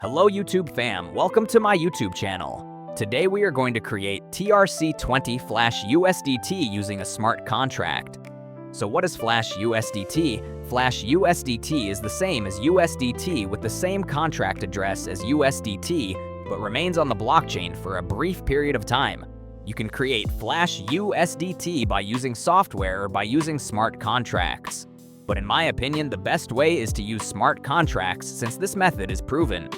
Hello YouTube fam, welcome to my YouTube channel. Today we are going to create TRC20 Flash USDT using a smart contract. So what is Flash USDT? Flash USDT is the same as USDT with the same contract address as USDT, but remains on the blockchain for a brief period of time. You can create Flash USDT by using software or by using smart contracts. But in my opinion, the best way is to use smart contracts since this method is proven.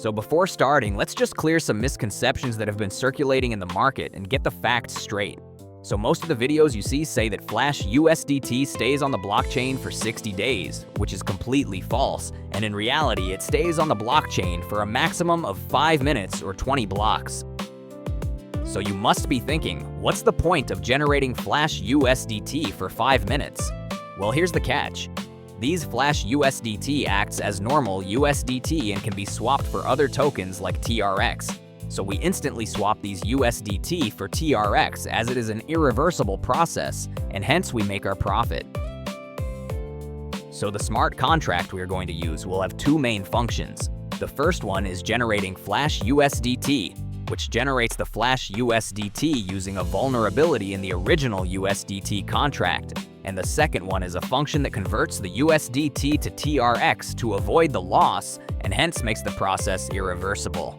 So before starting, let's just clear some misconceptions that have been circulating in the market and get the facts straight. So most of the videos you see say that Flash USDT stays on the blockchain for 60 days, which is completely false, and in reality it stays on the blockchain for a maximum of 5 minutes or 20 blocks. So you must be thinking, what's the point of generating Flash USDT for 5 minutes? Well, here's the catch. These Flash USDT acts as normal USDT and can be swapped for other tokens like TRX. So we instantly swap these USDT for TRX as it is an irreversible process, and hence we make our profit. So the smart contract we are going to use will have two main functions. The first one is generating Flash USDT, which generates the Flash USDT using a vulnerability in the original USDT contract. And the second one is a function that converts the USDT to TRX to avoid the loss and hence makes the process irreversible.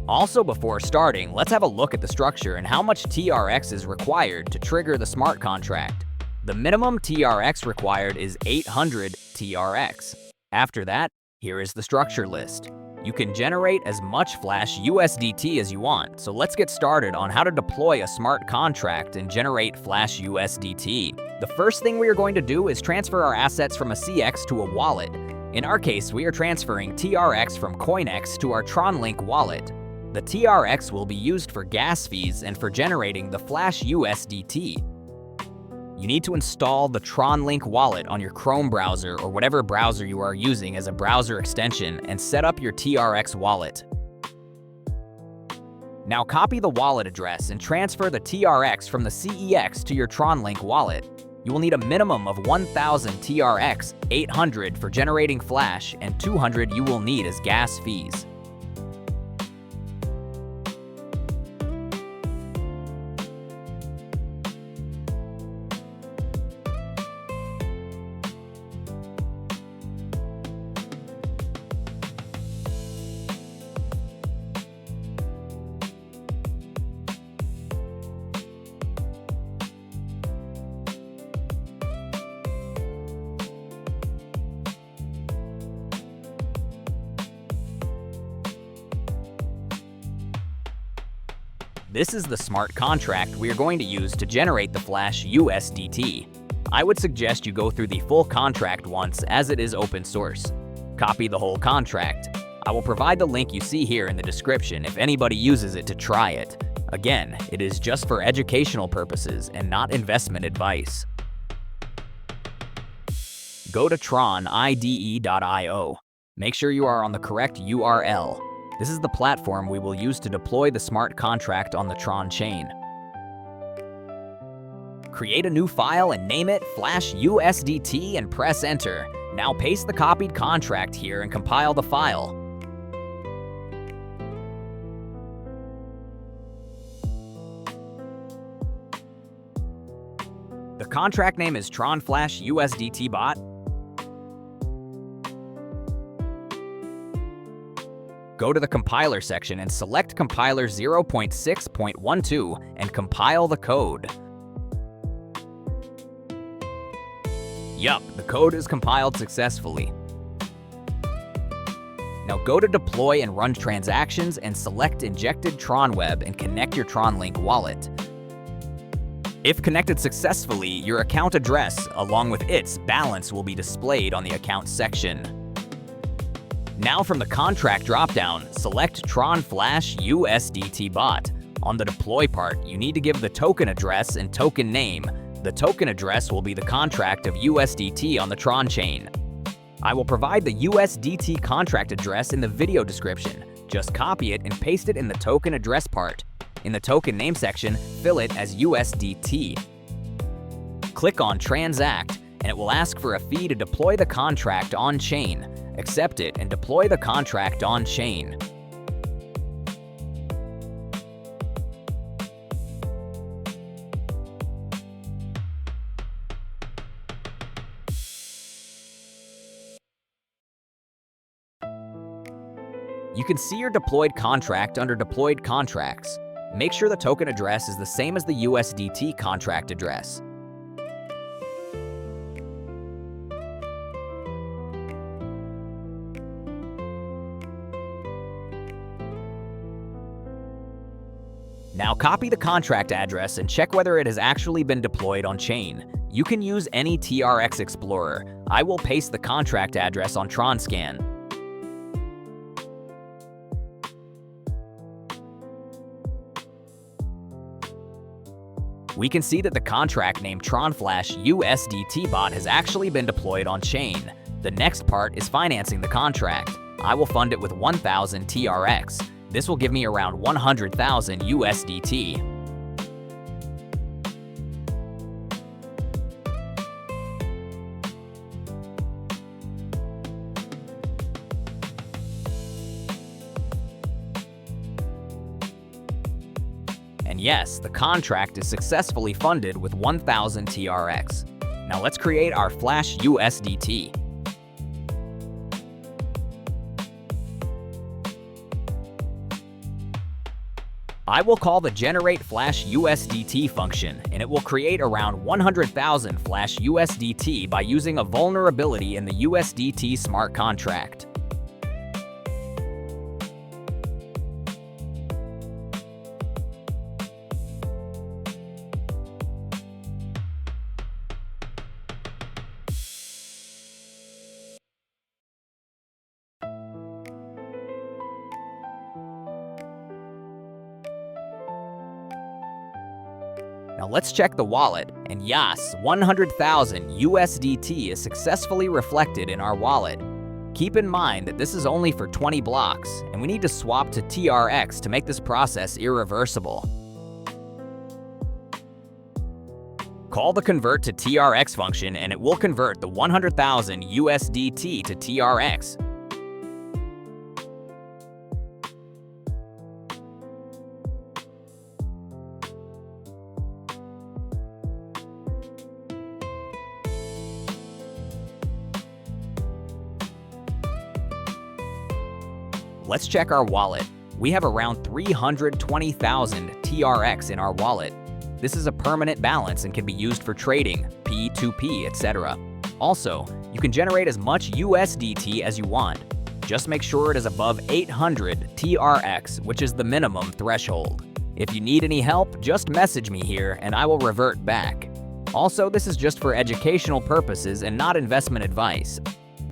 Also, before starting, let's have a look at the structure and how much TRX is required to trigger the smart contract. The minimum TRX required is 800 TRX. After that, here is the structure list. You can generate as much Flash USDT as you want, so let's get started on how to deploy a smart contract and generate Flash USDT. The first thing we are going to do is transfer our assets from a CX to a wallet. In our case, we are transferring TRX from CoinEx to our TronLink wallet. The TRX will be used for gas fees and for generating the Flash USDT. You need to install the TronLink wallet on your Chrome browser or whatever browser you are using as a browser extension and set up your TRX wallet. Now copy the wallet address and transfer the TRX from the CEX to your TronLink wallet. You will need a minimum of 1000 TRX, 800 for generating Flash, and 200 you will need as gas fees. This is the smart contract we are going to use to generate the Flash USDT. I would suggest you go through the full contract once as it is open source. Copy the whole contract. I will provide the link you see here in the description if anybody uses it to try it. Again, it is just for educational purposes and not investment advice. Go to tronide.io. Make sure you are on the correct URL. This is the platform we will use to deploy the smart contract on the Tron chain. Create a new file and name it Flash USDT and press enter. Now paste the copied contract here and compile the file. The contract name is Tron Flash USDT bot. Go to the compiler section and select compiler 0.6.12 and compile the code. Yup, the code is compiled successfully. Now go to deploy and run transactions and select injected Tron Web and connect your TronLink wallet. If connected successfully, your account address along with its balance will be displayed on the account section. Now from the contract dropdown, select Tron Flash USDT bot. On the deploy part, you need to give the token address and token name. The token address will be the contract of USDT on the Tron chain. I will provide the USDT contract address in the video description. Just copy it and paste it in the token address part. In the token name section, fill it as USDT. Click on Transact, and it will ask for a fee to deploy the contract on-chain. accept it, and deploy the contract on-chain. You can see your deployed contract under Deployed Contracts. Make sure the token address is the same as the USDT contract address. Now copy the contract address and check whether it has actually been deployed on-chain. You can use any TRX Explorer. I will paste the contract address on TronScan. We can see that the contract named TronFlash USDT bot has actually been deployed on-chain. The next part is financing the contract. I will fund it with 1,000 TRX. This will give me around 100,000 USDT. And yes, the contract is successfully funded with 1,000 TRX. Now let's create our Flash USDT. I will call the Generate Flash USDT function, and it will create around 100,000 Flash USDT by using a vulnerability in the USDT smart contract. Now let's check the wallet, and yes, 100,000 USDT is successfully reflected in our wallet. Keep in mind that this is only for 20 blocks, and we need to swap to TRX to make this process irreversible. Call the Convert to TRX function and it will convert the 100,000 USDT to TRX. Let's check our wallet. We have around 320,000 TRX in our wallet. This is a permanent balance and can be used for trading, P2P, etc. Also, you can generate as much USDT as you want. Just make sure it is above 800 TRX, which is the minimum threshold. If you need any help, just message me here and I will revert back. Also, this is just for educational purposes and not investment advice.